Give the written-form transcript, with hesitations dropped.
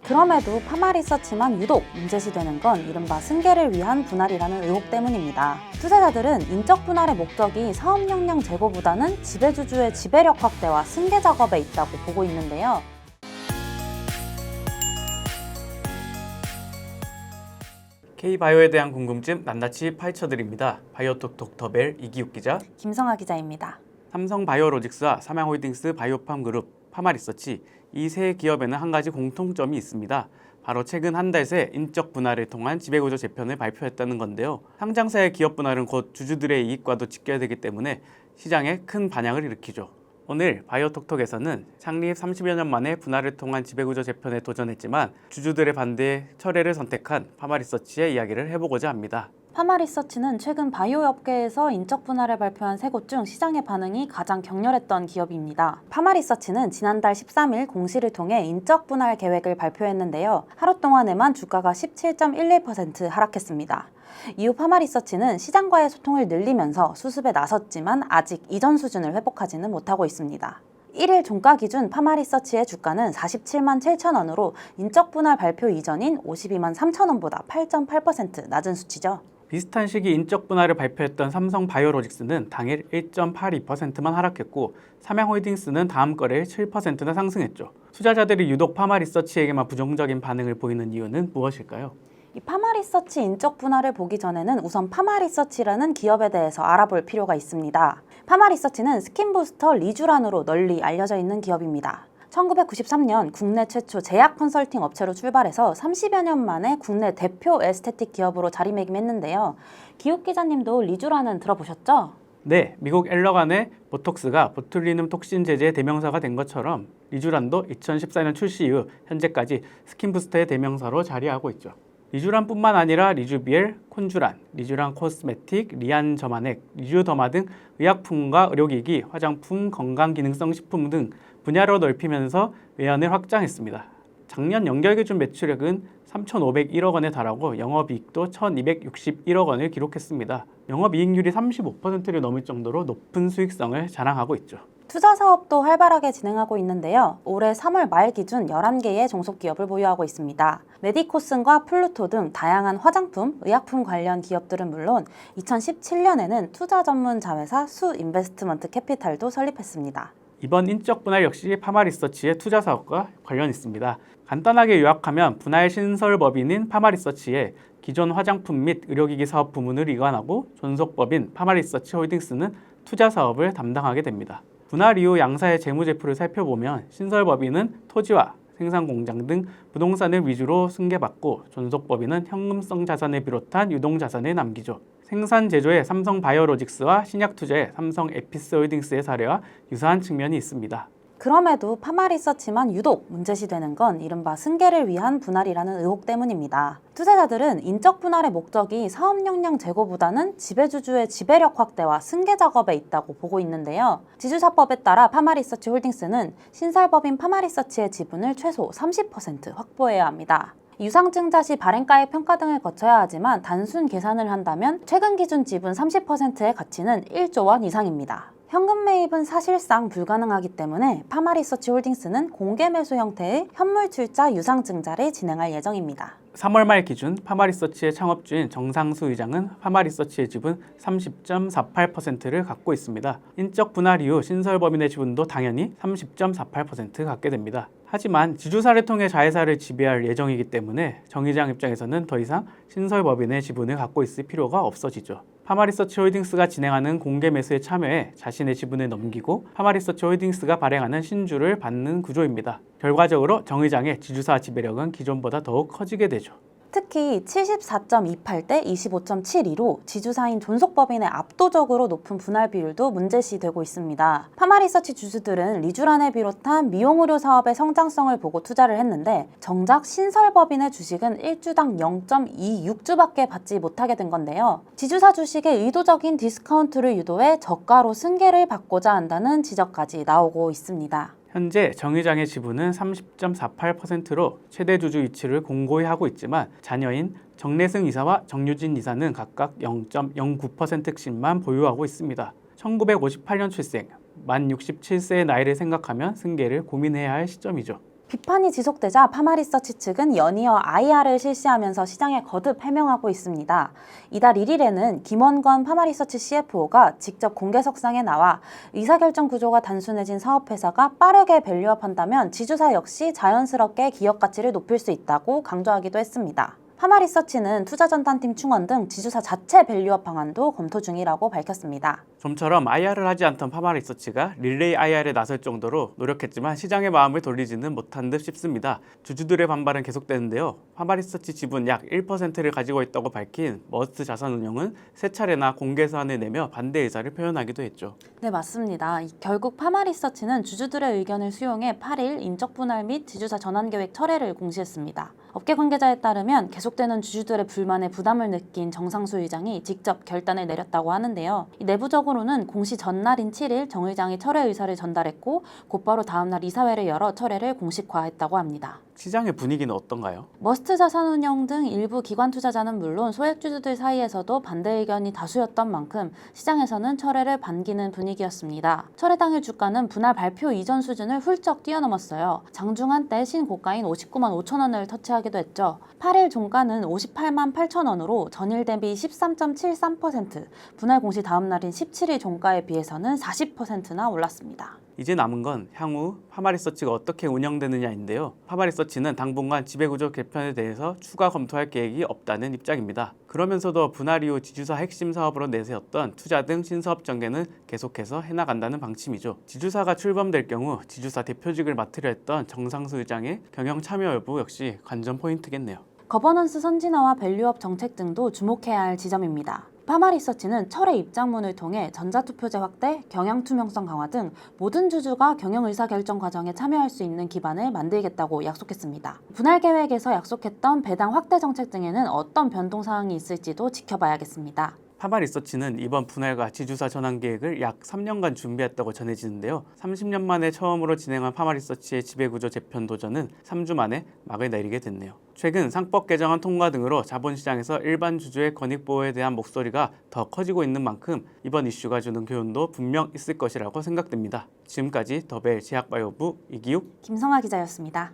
그럼에도 파마리서치만 유독 문제시되는 건 이른바 승계를 위한 분할이라는 의혹 때문입니다. 투자자들은 인적 분할의 목적이 사업 역량 제고보다는 지배주주의 지배력 확대와 승계 작업에 있다고 보고 있는데요. K바이오에 대한 궁금증 낱낱이 파헤쳐드립니다. 바이오톡 닥터벨 이기욱 기자, 김성아 기자입니다. 삼성바이오로직스와 삼양홀딩스 바이오팜 그룹, 파마리서치 이 세 기업에는 한 가지 공통점이 있습니다. 바로 최근 한 달 새 인적 분할을 통한 지배구조 재편을 발표했다는 건데요. 상장사의 기업 분할은 곧 주주들의 이익과도 직결되기 때문에 시장에 큰 반향을 일으키죠. 오늘 바이오톡톡에서는 창립 30여 년 만에 분할을 통한 지배구조 재편에 도전했지만 주주들의 반대에 철회를 선택한 파마리서치의 이야기를 해보고자 합니다. 파마리서치는 최근 바이오 업계에서 인적 분할을 발표한 세 곳 중 시장의 반응이 가장 격렬했던 기업입니다. 파마리서치는 지난달 13일 공시를 통해 인적 분할 계획을 발표했는데요. 하루 동안에만 주가가 17.11% 하락했습니다. 이후 파마리서치는 시장과의 소통을 늘리면서 수습에 나섰지만 아직 이전 수준을 회복하지는 못하고 있습니다. 1일 종가 기준 파마리서치의 주가는 47만 7천 원으로 인적 분할 발표 이전인 52만 3천 원보다 8.8% 낮은 수치죠. 비슷한 시기 인적 분할을 발표했던 삼성바이오로직스는 당일 1.82%만 하락했고 삼양홀딩스는 다음 거래일 7%나 상승했죠. 투자자들이 유독 파마리서치에게만 부정적인 반응을 보이는 이유는 무엇일까요? 이 파마리서치 인적 분할을 보기 전에는 우선 파마리서치라는 기업에 대해서 알아볼 필요가 있습니다. 파마리서치는 스킨부스터 리쥬란으로 널리 알려져 있는 기업입니다. 1993년 국내 최초 제약 컨설팅 업체로 출발해서 30여 년 만에 국내 대표 에스테틱 기업으로 자리매김했는데요. 기욱 기자님도 리쥬란은 들어보셨죠? 네, 미국 엘러간의 보톡스가 보툴리눔 톡신 제제의 대명사가 된 것처럼 리쥬란도 2014년 출시 이후 현재까지 스킨부스터의 대명사로 자리하고 있죠. 리쥬란뿐만 아니라 리주비엘, 콘주란, 리쥬란 코스메틱, 리안저마넥, 리주더마 등 의약품과 의료기기, 화장품, 건강기능성 식품 등 분야로 넓히면서 외연을 확장했습니다. 작년 연결기준 매출액은 3,501억 원에 달하고 영업이익도 1,261억 원을 기록했습니다. 영업이익률이 35%를 넘을 정도로 높은 수익성을 자랑하고 있죠. 투자 사업도 활발하게 진행하고 있는데요. 올해 3월 말 기준 11개의 종속기업을 보유하고 있습니다. 메디코슨과 플루토 등 다양한 화장품, 의약품 관련 기업들은 물론 2017년에는 투자 전문 자회사 수 인베스트먼트 캐피탈도 설립했습니다. 이번 인적 분할 역시 파마리서치의 투자 사업과 관련 있습니다. 간단하게 요약하면 분할 신설법인인 파마리서치의 기존 화장품 및 의료기기 사업 부문을 이관하고 존속법인 파마리서치 홀딩스는 투자 사업을 담당하게 됩니다. 분할 이후 양사의 재무제표를 살펴보면 신설법인은 토지와 생산공장 등 부동산을 위주로 승계받고 존속법인은 현금성 자산을 비롯한 유동자산을 남기죠. 생산 제조의 삼성바이오로직스와 신약투자의 삼성에피스홀딩스의 사례와 유사한 측면이 있습니다. 그럼에도 파마리서치만 유독 문제시되는 건 이른바 승계를 위한 분할이라는 의혹 때문입니다. 투자자들은 인적 분할의 목적이 사업 역량 제고보다는 지배주주의 지배력 확대와 승계 작업에 있다고 보고 있는데요. 지주사법에 따라 파마리서치 홀딩스는 신설법인 파마리서치의 지분을 최소 30% 확보해야 합니다. 유상증자 시 발행가액 평가 등을 거쳐야 하지만 단순 계산을 한다면 최근 기준 지분 30%의 가치는 1조 원 이상입니다. 현금 매입은 사실상 불가능하기 때문에 파마리서치 홀딩스는 공개 매수 형태의 현물 출자 유상증자를 진행할 예정입니다. 3월 말 기준 파마리서치의 창업주인 정상수 의장은 파마리서치의 지분 30.48%를 갖고 있습니다. 인적 분할 이후 신설법인의 지분도 당연히 30.48% 갖게 됩니다. 하지만 지주사를 통해 자회사를 지배할 예정이기 때문에 정 의장 입장에서는 더 이상 신설법인의 지분을 갖고 있을 필요가 없어지죠. 파마리서치 홀딩스가 진행하는 공개 매수에 참여해 자신의 지분을 넘기고 파마리서치 홀딩스가 발행하는 신주를 받는 구조입니다. 결과적으로 정 의장의 지주사 지배력은 기존보다 더욱 커지게 되죠. 특히 74.28대 25.72로 지주사인 존속법인의 압도적으로 높은 분할 비율도 문제시되고 있습니다. 파마리서치 주주들은 리쥬란을 비롯한 미용의료 사업의 성장성을 보고 투자를 했는데 정작 신설법인의 주식은 1주당 0.26주밖에 받지 못하게 된 건데요. 지주사 주식의 의도적인 디스카운트를 유도해 저가로 승계를 받고자 한다는 지적까지 나오고 있습니다. 현재 정 의장의 지분은 30.48%로 최대 주주 위치를 공고히 하고 있지만 자녀인 정래승 이사와 정유진 이사는 각각 0.09%씩만 보유하고 있습니다. 1958년 출생, 만 67세의 나이를 생각하면 승계를 고민해야 할 시점이죠. 비판이 지속되자 파마리서치 측은 연이어 IR을 실시하면서 시장에 거듭 해명하고 있습니다. 이달 1일에는 김원권 파마리서치 CFO가 직접 공개석상에 나와 의사결정 구조가 단순해진 사업회사가 빠르게 밸류업한다면 지주사 역시 자연스럽게 기업 가치를 높일 수 있다고 강조하기도 했습니다. 파마리서치는 투자전담팀 충원 등 지주사 자체 밸류업 방안도 검토 중이라고 밝혔습니다. 좀처럼 IR을 하지 않던 파마리서치가 릴레이 IR에 나설 정도로 노력했지만 시장의 마음을 돌리지는 못한 듯 싶습니다. 주주들의 반발은 계속되는데요. 파마리서치 지분 약 1%를 가지고 있다고 밝힌 머스트 자산운용은 세 차례나 공개 사안을 내며 반대 의사를 표현하기도 했죠. 네, 맞습니다. 결국 파마리서치는 주주들의 의견을 수용해 8일 인적 분할 및 지주사 전환 계획 철회를 공시했습니다. 업계 관계자에 따르면 계속되는 주주들의 불만에 부담을 느낀 정상수 의장이 직접 결단을 내렸다고 하는데요. 내부적으로는 공시 전날인 7일 정 의장이 철회 의사를 전달했고 곧바로 다음날 이사회를 열어 철회를 공식화했다고 합니다. 시장의 분위기는 어떤가요? 머스트 자산운용 등 일부 기관 투자자는 물론 소액주주들 사이에서도 반대 의견이 다수였던 만큼 시장에서는 철회를 반기는 분위기였습니다. 철회 당일 주가는 분할 발표 이전 수준을 훌쩍 뛰어넘었어요. 장중 한때 신고가인 59만 5천 원을 터치하기도 했죠. 8일 종가는 58만 8천 원으로 전일 대비 13.73%, 분할 공시 다음 날인 17일 종가에 비해서는 40%나 올랐습니다. 이제 남은 건 향후 파마리서치가 어떻게 운영되느냐인데요. 파마리서치는 당분간 지배구조 개편에 대해서 추가 검토할 계획이 없다는 입장입니다. 그러면서도 분할 이후 지주사 핵심 사업으로 내세웠던 투자 등 신사업 전개는 계속해서 해나간다는 방침이죠. 지주사가 출범될 경우 지주사 대표직을 맡으려 했던 정상수 의장의 경영 참여 여부 역시 관전 포인트겠네요. 거버넌스 선진화와 밸류업 정책 등도 주목해야 할 지점입니다. 파마리서치는 철회 입장문을 통해 전자투표제 확대, 경영 투명성 강화 등 모든 주주가 경영 의사결정 과정에 참여할 수 있는 기반을 만들겠다고 약속했습니다. 분할 계획에서 약속했던 배당 확대 정책 등에는 어떤 변동 사항이 있을지도 지켜봐야겠습니다. 파마리서치는 이번 분할과 지주사 전환 계획을 약 3년간 준비했다고 전해지는데요. 30년 만에 처음으로 진행한 파마리서치의 지배구조 재편 도전은 3주 만에 막을 내리게 됐네요. 최근 상법 개정안 통과 등으로 자본시장에서 일반 주주의 권익보호에 대한 목소리가 더 커지고 있는 만큼 이번 이슈가 주는 교훈도 분명 있을 것이라고 생각됩니다. 지금까지 더벨 제약바이오부 이기욱, 김성아 기자였습니다.